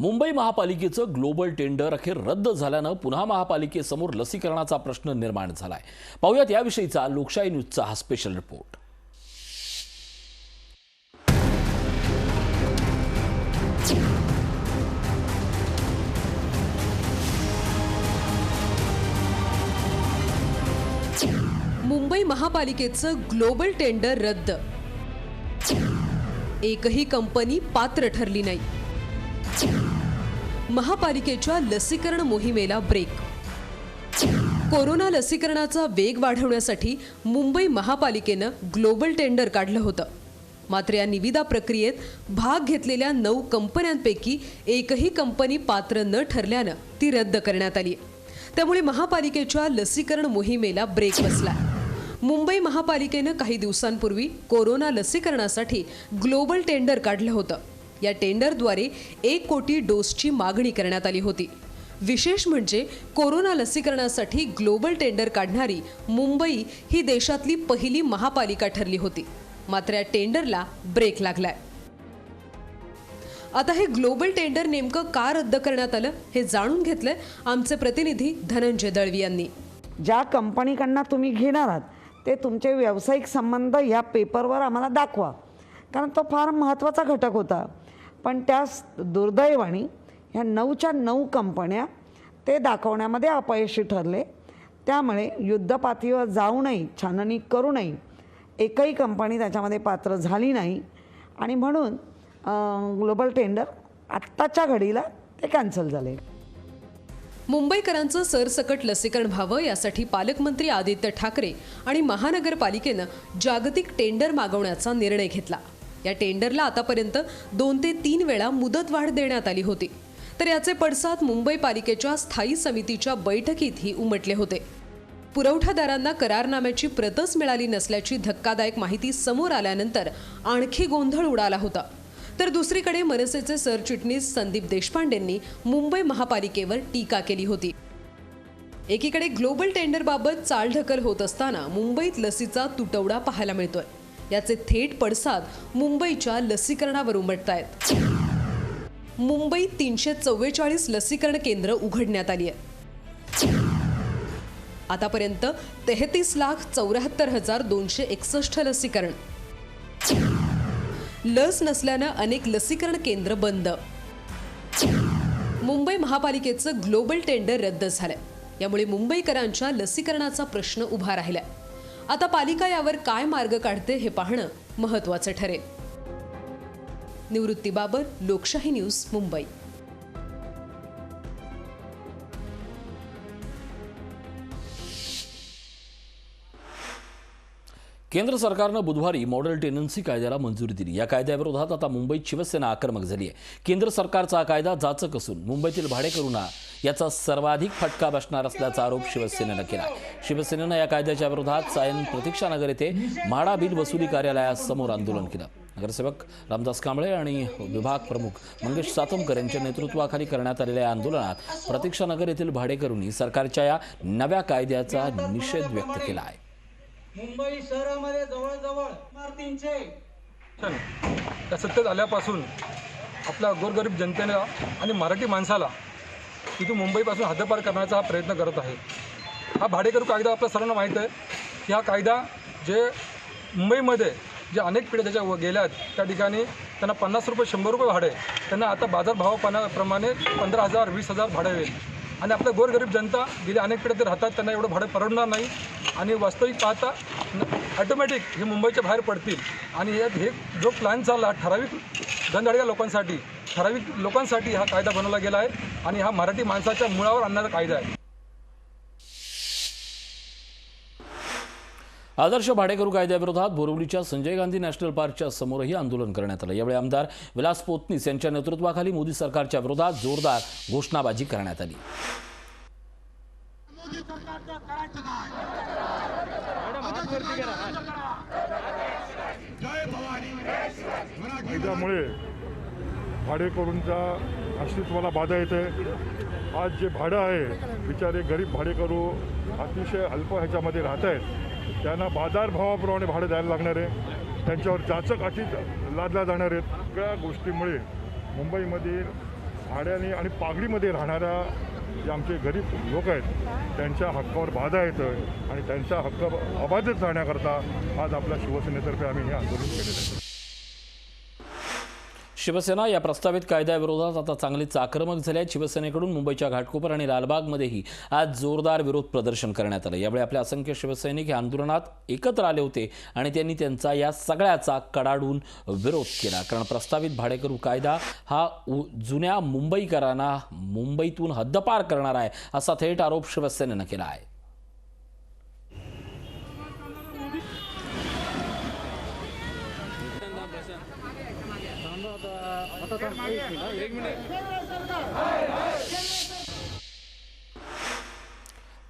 मुंबई महापालिकेचं global tender अखेर रद्द झाल्यानं पुन्हा महापालिकेसमोर लसीकरणाचा प्रश्न निर्माण झालाय। पाहूयात याविषयीचा लोकशाही न्यूजचा हा स्पेशल रिपोर्ट। मुंबई महापालिकेचं ग्लोबल टेंडर रद्द, एकही कंपनी पात्र ठरली नाही। महापालिकेच्या लसीकरण मोहिमेला ब्रेक। कोरोना लसीकरणाचा वेग वाढवण्यासाठी मुंबई महापालिकेनं ग्लोबल टेंडर काढलं होतं, मात्र या निविदा प्रक्रियेत भाग घेतलेल्या 9 कंपन्यांपैकी एकही कंपनी पात्र न ठरल्यानं ती रद्द करण्यात आली। त्यामुळे महापालिकेच्या लसीकरण मोहिमेला ब्रेक बसला। मुंबई महापालिकेनं काही दिवसांपूर्वी कोरोना लसीकरणासाठी ग्लोबल टेंडर काढलं होतं। या टेंडरद्वारे 1 कोटी डोसची मागणी करण्यात आली होती। विशेष म्हणजे कोरोना लसीकरणासाठी ग्लोबल टेंडर काढणारी मुंबई ही देशातली पहिली महापालिका ठरली होती, मात्र या टेंडरला ब्रेक लागलाय। आता हे ग्लोबल टेंडर नेमकं का रद्द करण्यात आलं हे जाणून घेतलंय आमचे प्रतिनिधी धनंजय दळवी यांनी। ज्या कंपनीकडनं तुम्ही घेणार आहात ते तुमचे व्यावसायिक संबंध या पेपरवर आम्हाला दाखवा, कारण तो फार महत्त्वाचा घटक होता। पण त्या दुर्दैवाने ह्या 9च्या 9 कंपन्या ते दाखवण्यामध्ये अपयशी ठरले। त्यामुळे युद्धपातळीवर जाऊनही छाननी करूनही एकही कंपनी त्याच्यामध्ये पात्र झाली नाही आणि म्हणून ग्लोबल टेंडर आत्ताच्या घडीला ते कॅन्सल झाले। मुंबईकरांचं सरसकट लसीकरण व्हावं यासाठी पालकमंत्री आदित्य ठाकरे आणि महानगरपालिकेनं जागतिक टेंडर मागवण्याचा निर्णय घेतला। या टेंडरला आतापर्यंत 2 ते 3 वेळा मुदतवाढ देण्यात आली होती, तर याचे पडसाद मुंबई पालिकेच्या स्थायी समितीच्या बैठकीतही उमटले होते। पुरवठादारांना करारनाम्याची प्रतच मिळाली नसल्याची धक्कादायक माहिती समोर आल्यानंतर आणखी गोंधळ उडाला होता। तर दुसरीकडे मनसेचे सरचिटणीस संदीप देशपांडेंनी मुंबई महापालिकेवर टीका केली होती। एकीकडे ग्लोबल टेंडरबाबत चालढकल होत असताना मुंबईत लसीचा तुटवडा पाहायला मिळतोय। याचे थेट पडसाद मुंबईच्या लसीकरणावर उमटतायत। मुंबईत 344 लसीकरण केंद्र उघडण्यात आली आहेत। आतापर्यंत 33,74,261 लसीकरण। लस नसल्यानं अनेक लसीकरण केंद्र बंद। मुंबई महापालिकेचं ग्लोबल टेंडर रद्द झालंय, यामुळे मुंबईकरांच्या लसीकरणाचा प्रश्न उभा राहिलाय। आता पालिका यावर काय मार्ग काढते हे पाहणं महत्त्वाचं ठरेल। निवृत्ती बाबर, लोकशाही न्यूज, मुंबई। केंद्र सरकारनं बुधवारी मॉडेल टेनन्सी कायद्याला मंजुरी दिली। या कायद्याविरोधात आता मुंबईत शिवसेना आक्रमक झाली आहे। केंद्र सरकारचा हा कायदा जाचक असून मुंबईतील भाडेकरूंना याचा सर्वाधिक फटका बसणार असल्याचा आरोप शिवसेनेनं केला। शिवसेनेनं या कायद्याच्या विरोधात सायन प्रतीक्षानगर येथे म्हाडा बिल वसुली कार्यालयासमोर आंदोलन केलं। नगरसेवक रामदास कांबळे आणि विभाग प्रमुख मंगेश सातमकर यांच्या नेतृत्वाखाली करण्यात आलेल्या या आंदोलनात प्रतीक्षानगर येथील भाडेकरूंनी सरकारच्या या नव्या कायद्याचा निषेध व्यक्त केला आहे। मुंबई शहरामध्ये जवळजवळ इमारतींचे त्या सत्तेत आल्यापासून आपल्या गोरगरीब जनतेला आणि मराठी माणसाला इथून मुंबईपासून हद्दपार करण्याचा हा प्रयत्न करत आहे। हा भाडेकरू कायदा आपल्या सर्वांना माहीत आहे की हा कायदा जे मुंबईमध्ये जे अनेक पिढ्या त्याच्या गेल्या आहेत त्या ठिकाणी त्यांना 50 रुपये 100 रुपये भाडे, त्यांना आता बाजारभावाप्रमाणे 15,000 20,000 भाडे होईल आणि आपल्या गोरगरीब जनता गेल्या अनेक पिढ्या ते राहतात, त्यांना एवढं भाडं परवडणार नाही आणि वास्तविक पाहता ऑटोमॅटिक हे मुंबईच्या बाहेर पडतील आणि हे जो प्लॅन चालला ठराविक धनदाडग्या लोकांसाठी, ठराविक लोकांसाठी हा कायदा बनवला गेला आहे आणि हा मराठी माणसाच्या मुळावर आणणारा कायदा आहे। आदर्श भाडेकरू कायद्याविरोधात बोरिवलीच्या संजय गांधी नॅशनल पार्कच्या समोरही आंदोलन करण्यात आलं। यावेळी आमदार विलास पोतनीस यांच्या नेतृत्वाखाली मोदी सरकारच्या विरोधात जोरदार घोषणाबाजी करण्यात आली। कायद्यामुळे भाडेकरूंच्या अस्तित्वाला बाधा येते। आज जे भाडं आहे, बिचारे गरीब भाडेकरू अतिशय अल्प ह्याच्यामध्ये राहत आहेत, त्यांना बाजारभावाप्रमाणे भाडं द्यायला लागणार आहे। त्यांच्यावर जाचक अटी लादल्या जाणार आहेत। सगळ्या गोष्टीमुळे मुंबईमध्ये भाड्याने आणि पागडीमध्ये राहणाऱ्या जे आमचे गरीब लोक आहेत त्यांच्या हक्कावर बाधा येतं आणि त्यांचा हक्क अबाधित राहण्याकरता आज आपल्या शिवसेनेतर्फे आम्ही हे आंदोलन केलेलं आहे. शिवसेना या प्रस्तावित कायद्याविरोधात आता चांगलीच आक्रमक झाली आहे. शिवसेनेकडून मुंबईच्या घाटकोपर आणि लालबागमध्येही आज जोरदार विरोध प्रदर्शन करण्यात आलं. यावेळी आपल्या असंख्य शिवसैनिक या आंदोलनात एकत्र आले होते आणि त्यांनी त्यांचा या सगळ्याचा कडाडून विरोध केला. कारण प्रस्तावित भाडेकरू कायदा हा जुन्या मुंबईकरांना मुंबईतून हद्दपार करणार आहे असा थेट आरोप शिवसेनेनं केला आहे.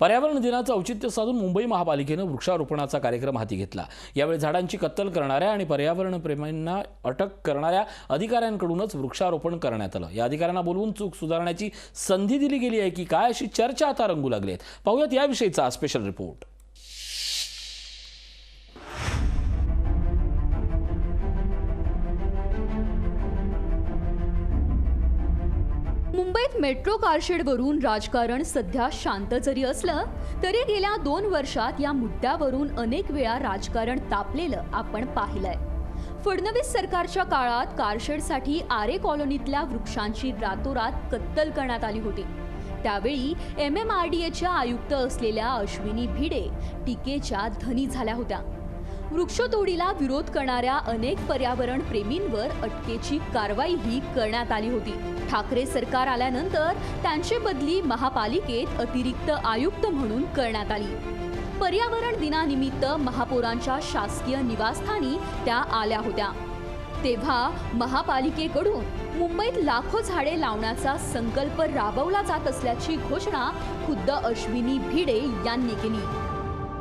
पर्यावरण दिनाचं औचित्य साधून मुंबई महापालिकेनं वृक्षारोपणाचा कार्यक्रम हाती घेतला. यावेळी झाडांची कत्तल करणाऱ्या आणि पर्यावरण प्रेमींना अटक करणाऱ्या अधिकाऱ्यांकडूनच वृक्षारोपण करण्यात आलं. या अधिकाऱ्यांना बोलवून चूक सुधारण्याची संधी दिली गेली आहे की काय अशी चर्चा आता रंगू लागली आहे. पाहूयात याविषयीचा स्पेशल रिपोर्ट. मुंबईत मेट्रो कारशेडवरून राजकारण सध्या शांत जरी असलं तरी गेल्या 2 वर्षात या मुद्द्यावरून अनेक वेळा राजकारण तापलेलं आपण पाहिलंय. फडणवीस सरकारच्या काळात कारशेडसाठी आरे कॉलनीतल्या वृक्षांची रातोरात कत्तल करण्यात आली होती. त्यावेळी MMRDAच्या आयुक्त असलेल्या अश्विनी भिडे टीकेच्या धनी झाल्या होत्या. वृक्षतोडीला विरोध करणाऱ्या अनेक पर्यावरण प्रेमींवर अटकेची कारवाईही करण्यात आली होती. ठाकरे सरकार आल्यानंतर त्यांची बदली महापालिकेत अतिरिक्त आयुक्त म्हणून करण्यात आली. पर्यावरण दिनानिमित्त महापौरांच्या शासकीय निवासस्थानी त्या आल्या होत्या. तेव्हा महापालिकेकडून मुंबईत लाखो झाडे लावण्याचा संकल्प राबवला जात असल्याची घोषणा खुद्द अश्विनी भिडे यांनी केली.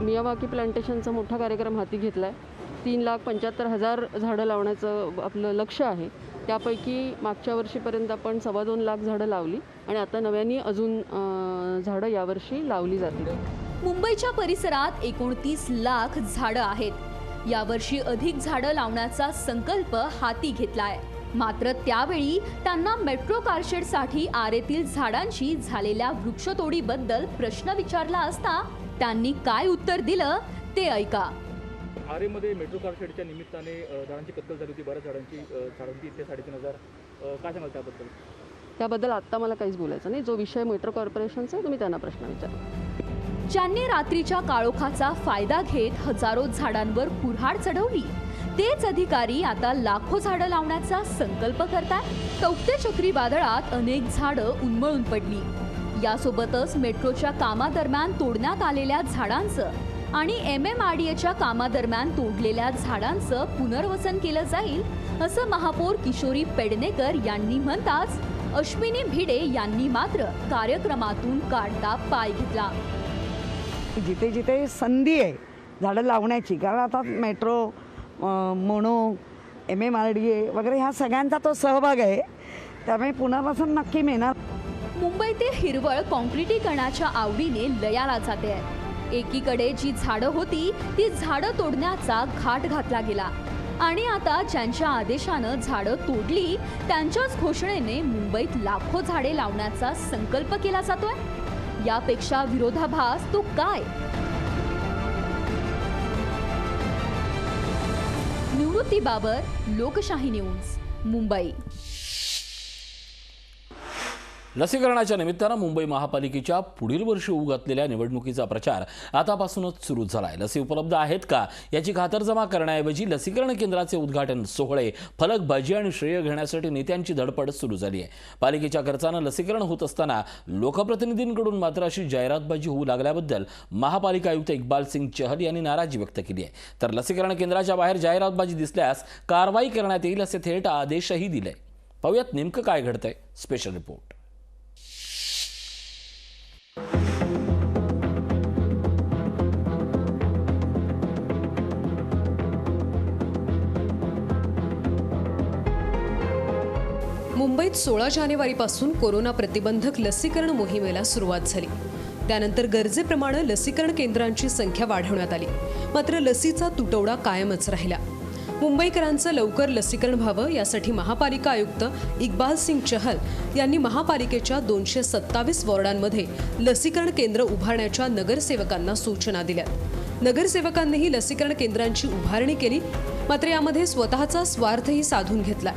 मियावाकी प्लांटेशनचा मोठा कार्यक्रम हाती घेतला आहे. 3,75,000 झाडं लावण्याचं आपलं लक्ष आहे. त्यापैकी मागच्या वर्षीपर्यंत आपण 2.25 लाख झाडं लावली आणि आता नव्याने अजून झाडं यावर्षी लावली जातील. मुंबईच्या परिसरात 29 लाख झाडं आहेत. यावर्षी अधिक झाडं लावण्याचा संकल्प हाती घेतलाय. मात्र त्यावेळी त्यांना मेट्रो कारशेडसाठी आरेतील झाडांची झालेल्या वृक्षतोडीबद्दल प्रश्न विचारला असता त्यांनी काय उत्तर दिलं ते ऐका. आरेमध्ये मेट्रो कारशेडच्या निमित्ताने झाडांची कत्तल झाली होती. बऱ्याच झाडांची इथे 3,500 काय सांगाल त्याबद्दल? त्याबद्दल आत्ता मला काहीच बोलायचं नाही. जो विषय मेट्रो कॉर्पोरेशनचा आहे तुम्ही त्यांना प्रश्न विचारा. ज्यांनी रात्रीच्या काळोखाचा फायदा घेत हजारो झाडांवर कुऱ्हाड चढवली तेच अधिकारी आता लाखो झाडं लावण्याचा संकल्प करतात. तौक्ते चक्रीवादळात अनेक झाडं उन्मळून पडली. यासोबतच मेट्रोच्या कामादरम्यान तोडण्यात आलेल्या झाडांचं आणि MMRDAच्या कामादरम्यान तोडलेल्या झाडांचं पुनर्वसन केलं जाईल असं महापौर किशोरी पेडणेकर यांनी म्हणताच अश्विनी भिडे यांनी मात्र कार्यक्रमातून काढता पाय घेतला. जिथे जिथे संधी आहे झाडं लावण्याची, कारण आता मेट्रो, मोनो, MMRDA वगैरे ह्या सगळ्यांचा तो सहभाग आहे, त्यामुळे पुनर्वसन नक्की मिळणार. मुंबईतील हिरवळ काँक्रिटीकरणाच्या आवडीने लयाला जाते. एकीकडे जी झाडं होती ती झाडं तोडण्याचा घाट घातला गेला आणि आता ज्यांच्या आदेशानं झाडं तोडली त्यांच्याच घोषणेने मुंबईत लाखो झाडे लावण्याचा संकल्प केला जातोय. यापेक्षा विरोधाभास तो काय? निवृत्ती बाबर, लोकशाही न्यूज, मुंबई. लसीकरणाच्या निमित्तानं मुंबई महापालिकेच्या पुढील वर्षी होऊ घातलेल्या निवडणुकीचा प्रचार आतापासूनच सुरू झालाय. लसी उपलब्ध आहेत का याची खातरजमा करण्याऐवजी लसीकरण केंद्राचे उद्घाटन सोहळे, फलकबाजी आणि श्रेय घेण्यासाठी नेत्यांची धडपड सुरू झाली आहे. पालिकेच्या खर्चानं लसीकरण होत असताना लोकप्रतिनिधींकडून मात्र अशी जाहिरातबाजी होऊ लागल्याबद्दल महापालिका आयुक्त इक्बाल सिंग चहल यांनी नाराजी व्यक्त केली आहे. तर लसीकरण केंद्राच्या बाहेर जाहिरातबाजी दिसल्यास कारवाई करण्यात येईल असे थेट आदेशही दिले. पाहूयात नेमकं काय घडतंय. Special report. मुंबईत 16 जानेवारीपासून कोरोना प्रतिबंधक लसीकरण मोहिमेला सुरुवात झाली. त्यानंतर गरजेप्रमाणे लसीकरण केंद्रांची संख्या वाढवण्यात आली. मात्र लसीचा तुटवडा कायमच राहिला. मुंबईकरांचं लवकर लसीकरण व्हावं यासाठी महापालिका आयुक्त इक्बाल सिंग चहल यांनी महापालिकेच्या 227 वॉर्डांमध्ये लसीकरण केंद्र उभारण्याच्या नगरसेवकांना सूचना दिल्यात। नगरसेवकांनीही लसीकरण केंद्रांची उभारणी केली, मात्र यामध्ये स्वतःचा स्वार्थही साधून घेतला।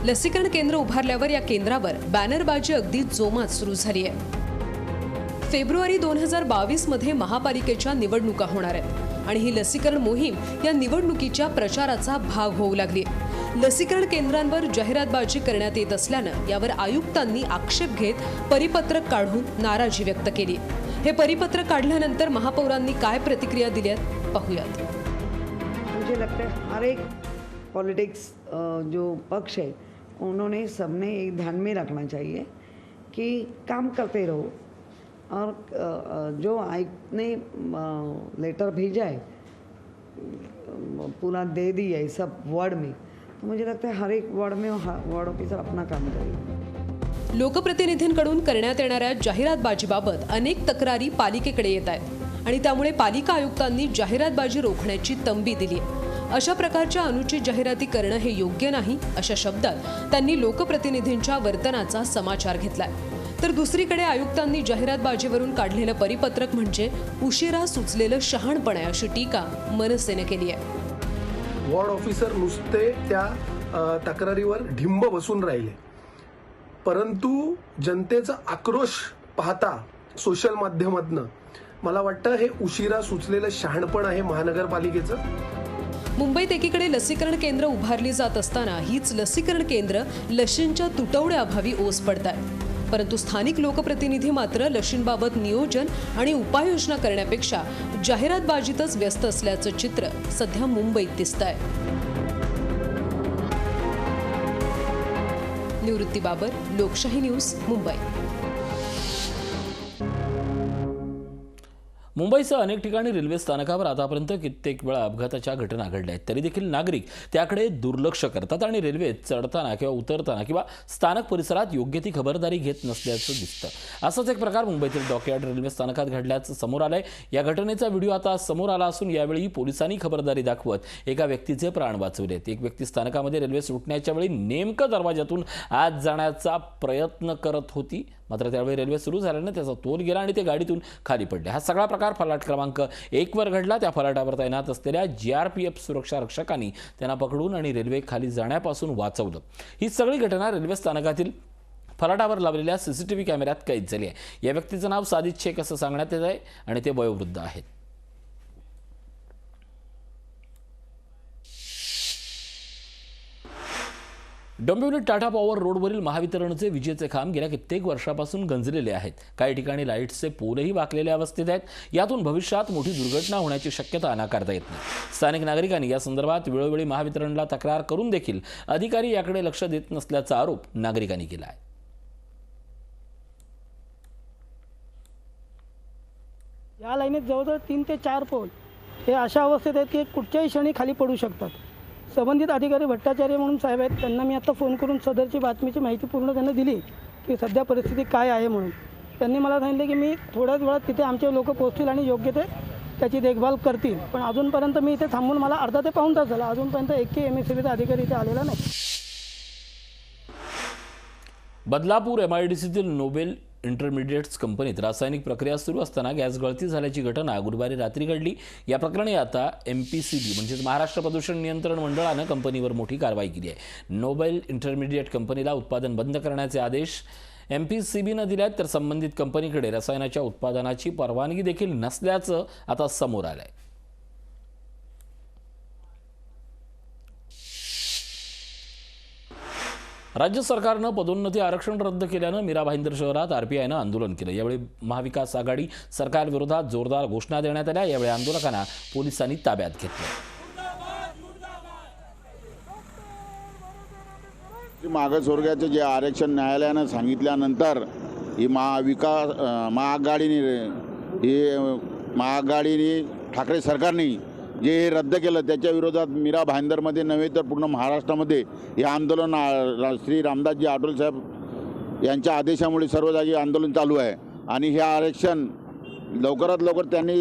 लसीकरण केंद्र उभारल्यावर या केंद्रावर बॅनरबाजी अगदी जोमात सुरू झाली आहे। फेब्रुवारी 2022 मध्ये महापालिकेच्या निवडणुका होणार आहेत आणि ही लसीकरण मोहीम या निवडणुकीच्या प्रचाराचा भाग होऊ लागली। लसीकरण केंद्रांवर जाहिरातबाजी करण्यात येत असल्यानं यावर आयुक्तांनी आक्षेप घेत परिपत्रक काढून नाराजी व्यक्त केली। हे परिपत्रक काढल्यानंतर महापौरांनी काय प्रतिक्रिया दिल्यात पाहूयात। मुझे लगता है हर एक पॉलिटिक्स जो पक्ष है उन्होंने सबने एक ध्यान में रखना चाहिए कि काम करते रहो और जो आयुक्त ने लेटर भेजा है पूरा दे दिया है सब वार्ड में, तो मुझे लगता है हर एक वार्ड में वार्ड ऑफिसर अपना काम करेगा। लोकप्रतिनिधींकडून करण्यात येणाऱ्या जाहिरातबाजीबाबत अनेक तक्रारी पालिकेकडे येत आहेत आणि त्यामुळे पालिका आयुक्तांनी जाहिरातबाजी रोखण्याची तंबी दिली आहे। अशा प्रकारच्या अनुचित जाहिराती करणं हे योग्य नाही अशा शब्दात त्यांनी लोकप्रतिनिधींच्या वर्तनाचा समाचार घेतलाय। तर दुसरीकडे आयुक्तांनी जाहिरातबाजीवरून काढलेलं परिपत्रक म्हणजे उशिरा सुचलेलं शहाणपण आहे अशी टीका मनसेने केली आहे। वॉर्ड ऑफिसर नुसते त्या तक्रारीवर ढिंब बसून राहिले, परंतु जनतेचा आक्रोश पाहता सोशल माध्यमातनं मला वाटतं हे उशिरा सुचलेलं शहाणपण आहे महानगरपालिकेचं। मुंबईत एकीकडे लसीकरण केंद्र उभारली जात असताना हीच लसीकरण केंद्र लशींच्या तुटवड्याअभावी ओस पडतात, परंतु स्थानिक लोकप्रतिनिधी मात्र लशींबाबत नियोजन आणि उपाययोजना करण्यापेक्षा जाहिरातबाजीतच व्यस्त असल्याचं चित्र सध्या मुंबईत दिसतंय। निवृत्ती बाबर, लोकशाही न्यूज, मुंबई। मुंबईसह अनेक ठिकाणी रेल्वे स्थानकावर आतापर्यंत कित्येक वेळा अपघाताच्या घटना घडल्या आहेत, तरी देखील नागरिक त्याकडे दुर्लक्ष करतात आणि रेल्वेत चढताना किंवा उतरताना किंवा स्थानक परिसरात योग्य ती खबरदारी घेत नसल्याचं दिसतं। असाच एक प्रकार मुंबईतील डॉकयार्ड रेल्वे स्थानकात घडल्याचं समोर आलंय। या घटनेचा व्हिडिओ आता समोर आला असून यावेळी पोलिसांनी खबरदारी दाखवत एका व्यक्तीचे प्राण वाचवलेत। एक व्यक्ती स्थानकामध्ये रेल्वे सुटण्याच्या वेळी नेमकं दरवाजातून आत जाण्याचा प्रयत्न करत होती, मात्र त्यावेळी रेल्वे सुरू झाल्याने त्याचा तोल गेला आणि ते गाडीतून खाली पडले। हा सगळा प्रकार फलाट क्रमांक 1 वर घडला। त्या फलाटावर तैनात असलेल्या GRPF सुरक्षा रक्षकांनी त्यांना पकडून आणि रेल्वे खाली जाण्यापासून वाचवलं। ही सगळी घटना रेल्वे स्थानकातील फलाटावर लावलेल्या CCTV कॅमेऱ्यात कैद झाली आहे। या व्यक्तीचं नाव साजिद शेख असं सांगण्यात येत आहे आणि ते वयोवृद्ध आहेत। डोंबिवली टाटा पॉवर रोडवरील महावितरणचे विजेचे खांब गेल्या कित्येक वर्षापासून गंजलेले आहेत। काही ठिकाणी लाईट्सचे पोलही वाकलेल्या अवस्थेत आहेत। यातून भविष्यात मोठी दुर्घटना होण्याची शक्यता नाकारता येत नाही। स्थानिक नागरिकांनी या संदर्भात वेळोवेळी महावितरणला तक्रार करून देखील अधिकारी याकडे लक्ष देत नसल्याचा आरोप नागरिकांनी केला आहे। या लाईनीत जवळजवळ 3 ते 4 पोल हे अशा अवस्थेत आहेत की कुठच्याही क्षणी खाली पडू शकतात। संबंधित अधिकारी भट्टाचार्य म्हणून साहेब आहेत, त्यांना मी आता फोन करून सदरची बातमीची माहिती पूर्ण त्यांना दिली की सध्या परिस्थिती काय आहे म्हणून। त्यांनी मला सांगितले की मी थोड्याच वेळात तिथे आमचे लोक पोहोचतील आणि योग्य ते त्याची देखभाल करतील, पण अजूनपर्यंत मी इथे थांबून मला अर्धा ते पाऊण तास झाला, अजूनपर्यंत एकही MSCBचा अधिकारी इथे आलेला नाही। बदलापूर MIDCतील नोबेल इंटरमिडिएट्स कंपनीत रासायनिक प्रक्रिया सुरू असताना गॅस गळती झाल्याची घटना गुरुवारी रात्री घडली। या प्रकरणी आता MPCB म्हणजे महाराष्ट्र प्रदूषण नियंत्रण मंडळानं कंपनीवर मोठी कारवाई केली आहे। नोबेल इंटरमिडिएट कंपनीला उत्पादन बंद करण्याचे आदेश MPCBनं दिले आहेत, तर संबंधित कंपनीकडे रसायनाच्या उत्पादनाची परवानगी देखील नसल्याचं आता समोर आलंय। राज्य सरकारनं पदोन्नती आरक्षण रद्द केल्यानं मीरा भाईंदर शहरात RPIनं आंदोलन केलं। यावेळी महाविकास आघाडी सरकारविरोधात जोरदार घोषणा देण्यात आल्या। यावेळी आंदोलकांना पोलिसांनी ताब्यात घेतलं। मागासवर्गाचे जे आरक्षण न्यायालयानं सांगितल्यानंतर ही महाआघाडीने ठाकरे सरकारने जे रद्द केलं त्याच्या विरोधात मीरा भाईंदरमध्ये नव्हे तर पूर्ण महाराष्ट्रामध्ये हे आंदोलन श्री रामदासजी आठवले साहेब यांच्या आदेशामुळे सर्व जागी आंदोलन चालू आहे आणि हे आरक्षण लवकरात लवकर त्यांनी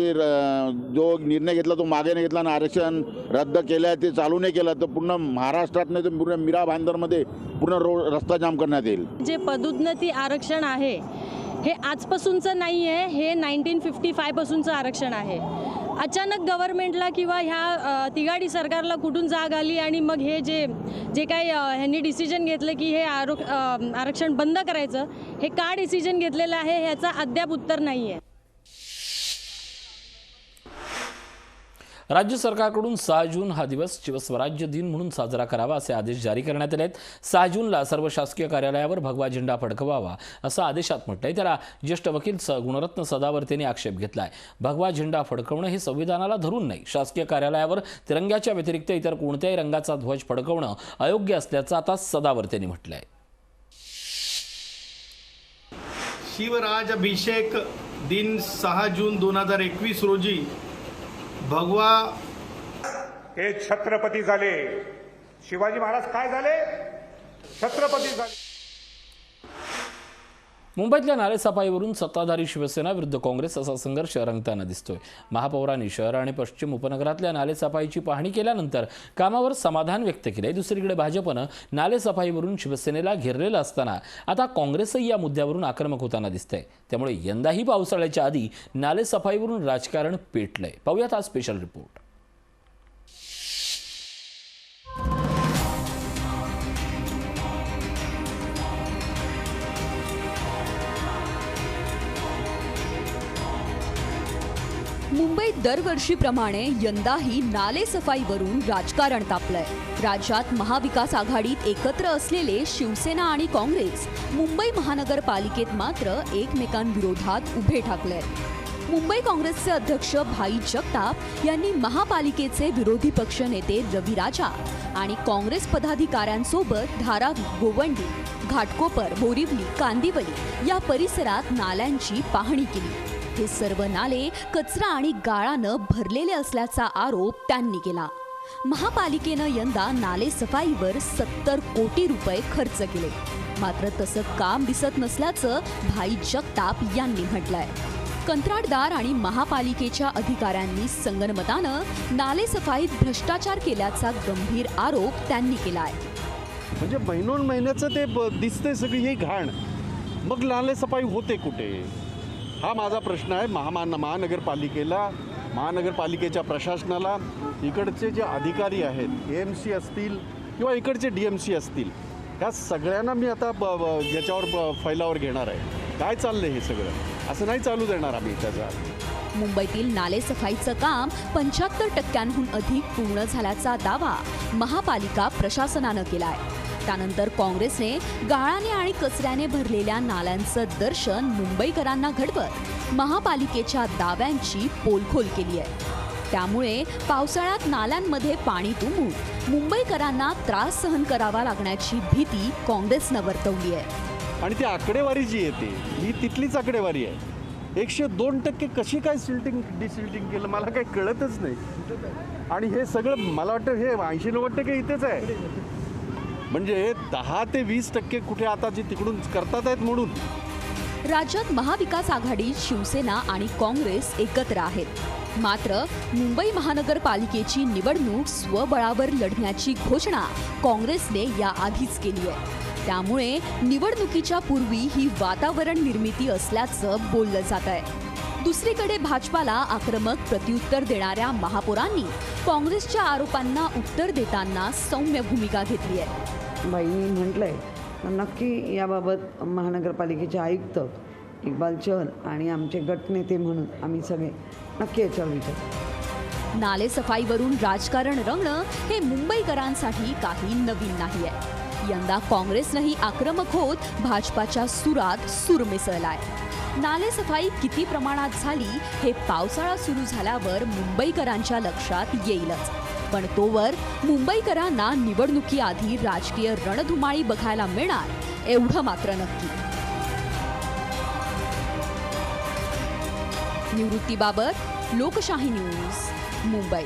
जो निर्णय घेतला तो मागे नाही घेतला आणि आरक्षण रद्द केलं आहे ते चालू नाही केलं तर पूर्ण महाराष्ट्रात नाही तर पूर्ण मीरा भाईंदरमध्ये पूर्ण रस्ता जाम करण्यात येईल. जे पदोन्नती आरक्षण आहे हे आजपासूनचं नाही आहे, हे 1955 पासूनचं आरक्षण आहे. अचानक गव्हर्नमेंटला किंवा ह्या तिघाडी सरकारला कुठून जाग आली आणि मग हे जे काही ह्यांनी डिसिजन घेतलं की हे आरक्षण बंद करायचं, हे का डिसिजन घेतलेलं आहे ह्याचा अद्याप उत्तर नाही आहे. राज्य सरकारकडून 6 जून हा दिवस शिवस्वराज्य दिन म्हणून साजरा करावा असे आदेश जारी करण्यात आले आहेत. 6 जूनला सर्व शासकीय कार्यालयावर भगवा झेंडा फडकवावा असं आदेशात म्हटलंय. त्याला ज्येष्ठ वकील गुणरत्न सदावर्तेंनी आक्षेप घेतलाय. भगवा झेंडा फडकवणं हे संविधानाला धरून नाही. शासकीय कार्यालयावर तिरंग्याच्या व्यतिरिक्त इतर कोणत्याही रंगाचा ध्वज फडकवणं अयोग्य असल्याचं आता सदावर्तेंनी म्हटलंय. शिवराज अभिषेक दिन 6 जून 2021 रोजी भगवा हे छत्रपती झाले. शिवाजी महाराज काय झाले? छत्रपती झाले. मुंबईतल्या नालेसफाईवरून सत्ताधारी शिवसेना विरुद्ध काँग्रेस असा संघर्ष रंगताना दिसतोय. महापौरांनी शहर आणि पश्चिम उपनगरातल्या नालेसफाईची पाहणी केल्यानंतर कामावर समाधान व्यक्त केलंय. दुसरीकडे भाजपनं नालेसफाईवरून शिवसेनेला घेरलेलं असताना आता काँग्रेसही या मुद्द्यावरून आक्रमक होताना दिसतंय. त्यामुळे यंदाही पावसाळ्याच्या आधी नालेसफाईवरून राजकारण पेटलंय. पाहूयात हा स्पेशल रिपोर्ट. मुंबईत दरवर्षीप्रमाणे यंदाही नालेसफाईवरून राजकारण तापलंय. राज्यात महाविकास आघाडीत एकत्र असलेले शिवसेना आणि काँग्रेस मुंबई महानगरपालिकेत मात्र एकमेकांविरोधात उभे ठाकले. मुंबई काँग्रेसचे अध्यक्ष भाई जगताप यांनी महापालिकेचे विरोधी पक्षनेते रवी राजा आणि काँग्रेस पदाधिकाऱ्यांसोबत धारावी, गोवंडी, घाटकोपर, बोरिवली, कांदिवली या परिसरात नाल्यांची पाहणी केली. हे सर्व नाले कचरा आणि गाळानं भरलेले असल्याचा आरोप त्यांनी केला. महापालिकेनं यंदा नाले सफाईवर 70 कोटी रुपये खर्च केले. मात्र तसं काम दिसत नसल्याचं भाई जगताप यांनी म्हटलंय. कंत्राटदार आणि महापालिकेच्या अधिकाऱ्यांनी संगनमतानं नाले सफाईत भ्रष्टाचार केल्याचा गंभीर आरोप त्यांनी केलाय. म्हणजे महिनोन महिन्याचं ते दिसते सगळी ही घाण, मग नाले सफाई होते कुठे? हा माझा प्रश्न आहे. महानगरपालिकेच्या प्रशासनाला, इकडचे जे अधिकारी आहेत, AMC असतील किंवा इकडचे DMC असतील, ह्या सगळ्यांना मी आता याच्यावर फैलावर घेणार आहे. काय चाललंय हे सगळं? असं नाही चालू देणार आम्ही त्याचा. मुंबईतील नाले सफाईचं काम 75% अधिक पूर्ण झाल्याचा दावा महापालिका प्रशासनानं केलाय. त्यानंतर काँग्रेसने गाळाने आणि कचऱ्याने भरलेल्या नाल्यांचं दर्शन मुंबईकरांना घडवत महापालिकेच्या दाव्यांची पोलखोल केली आहे. त्यामुळे पावसाळ्यात नाल्यांमध्ये पाणी तुंबून मुंबईकरांना त्रास सहन करावा लागण्याची भीती काँग्रेसनं वर्तवली आहे. आणि ती आकडेवारी जी येते ही तिथलीच आकडेवारी आहे. 102% कशी काय डिसिल्टिंग केलं मला काही कळतच नाही. आणि हे सगळं मला वाटतं हे 80-90% इथेच आहे. म्हणजे 10 ते 20% कुठे आता जे तिकडून करतात आहेत म्हणून. राज्यात महाविकास आघाडीत शिवसेना आणि काँग्रेस एकत्र आहेत. मात्र मुंबई महानगरपालिकेची निवडणूक स्वबळावर लढण्याची घोषणा काँग्रेसने याआधीच केली आहे. त्यामुळे निवडणुकीच्या पूर्वी ही वातावरण निर्मिती असल्याचं बोललं जात आहे. दुसरीकडे भाजपाला आक्रमक प्रत्युत्तर देणाऱ्या महापौरांनी काँग्रेसच्या आरोपांना उत्तर देताना सौम्य भूमिका घेतली आहे. बाईंनी म्हटलंय नक्की याबाबत महानगरपालिकेचे आयुक्त इक्बाल चहल आणि आमचे गटनेते म्हणून आम्ही सगळे नक्की याच्यावर विचार. नाले सफाईवरून राजकारण रंगणं हे मुंबईकरांसाठी काही नवीन नाही आहे. यंदा काँग्रेसनंही आक्रमक होत भाजपाच्या सुरात सूर मिसळलाय. नाले सफाई किती प्रमाणात झाली हे पावसाळा सुरू झाल्यावर मुंबईकरांच्या लक्षात येईलच. पण तोवर मुंबईकरांना निवडणुकीआधी राजकीय रणधुमाळी बघायला मिळणार एवढं मात्र नक्की. निवृत्ती बाबत, लोकशाही न्यूज, मुंबई.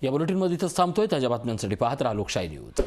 या बुलेटिनमध्ये इथंच थांबतोय. ताज्या बातम्यांसाठी पाहत राहा लोकशाही न्यूज.